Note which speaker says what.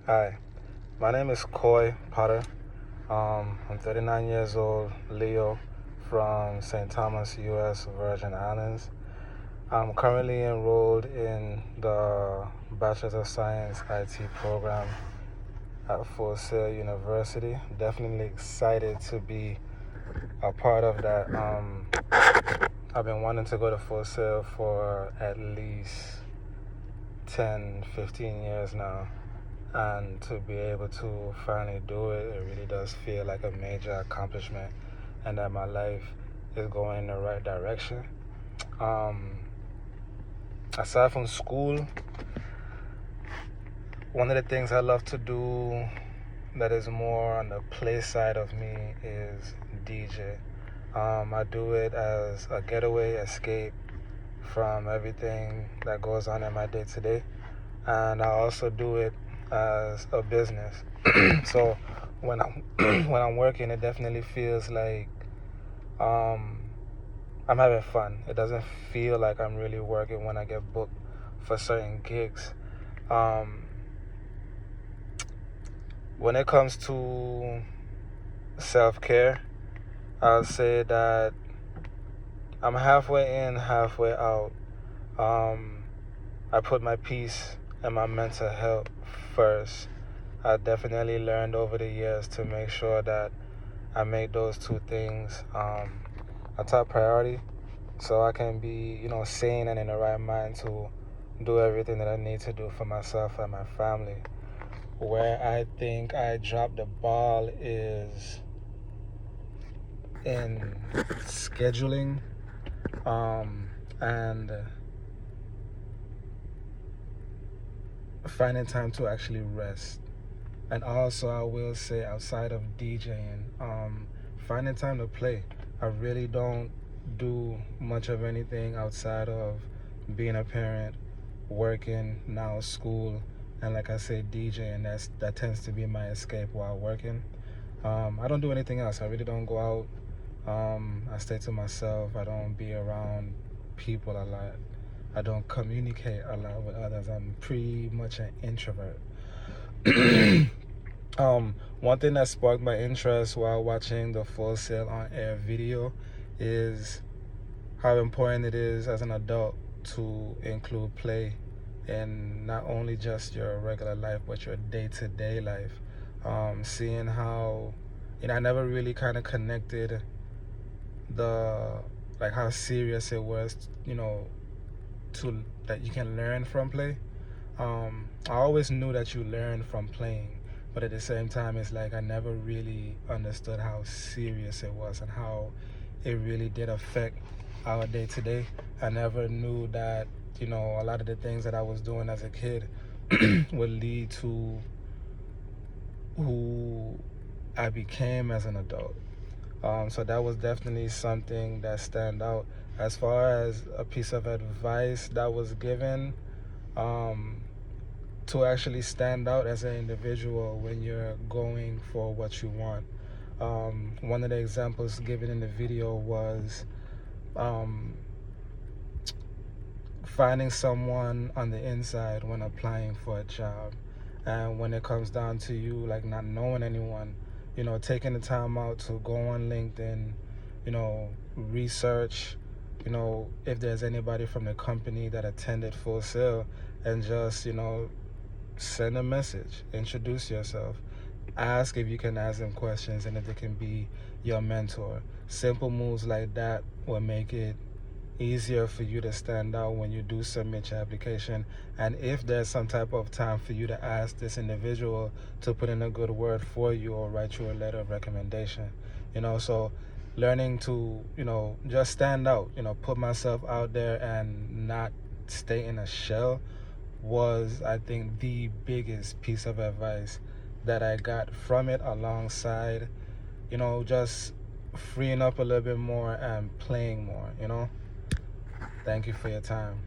Speaker 1: Hi, my name is Coy Potter. I'm 39 years old, Leo, from St. Thomas, U.S. Virgin Islands. I'm currently enrolled in the Bachelor of Science IT program at Full Sail University. Definitely excited to be a part of that. I've been wanting to go to Full Sail for at least 10, 15 years now. And to be able to finally do it, it really does feel like a major accomplishment and that my life is going in the right direction. Aside from school, one of the things I love to do that is more on the play side of me is DJ. I do it as a getaway, escape from everything that goes on in my day-to-day. And I also do it as a business. So when I'm when I'm working, it definitely feels like I'm having fun. It doesn't feel like I'm really working when I get booked for certain gigs. When it comes to self-care, I'll say that I'm halfway in, halfway out. I put my peace and my mental health first. I definitely learned over the years to make sure that I make those two things a top priority, so I can be, sane and in the right mind to do everything that I need to do for myself and my family. Where I think I dropped the ball is in scheduling and finding time to actually rest. And also, I will say, outside of DJing, finding time to play. I really don't do much of anything outside of being a parent, working, now school, and like I said, DJing. That tends to be my escape while working. I don't do anything else. I really don't go out. I stay to myself. I don't be around people a lot. I don't communicate a lot with others. I'm pretty much an introvert. One thing that sparked my interest while watching the Full Sail on Air video is how important it is as an adult to include play in not only just your regular life but your day-to-day life. Seeing how, I never really kind of connected how serious it was, to that you can learn from play. I always knew that you learn from playing, but at the same time, it's like I never really understood how serious it was and how it really did affect our day to day. I never knew that, a lot of the things that I was doing as a kid would lead to who I became as an adult. So that was definitely something that stand out. As far as a piece of advice that was given, to actually stand out as an individual when you're going for what you want. One of the examples given in the video was finding someone on the inside when applying for a job. And when it comes down to you, like not knowing anyone, taking the time out to go on LinkedIn, research, if there's anybody from the company that attended Full Sail, and just, send a message, introduce yourself, ask if you can ask them questions and if they can be your mentor. Simple moves like that will make it easier for you to stand out when you do submit your application. And if there's some type of time for you to ask this individual to put in a good word for you or write you a letter of recommendation, so learning to, just stand out, put myself out there and not stay in a shell was, I think, the biggest piece of advice that I got from it, alongside, just freeing up a little bit more and playing more. Thank you for your time.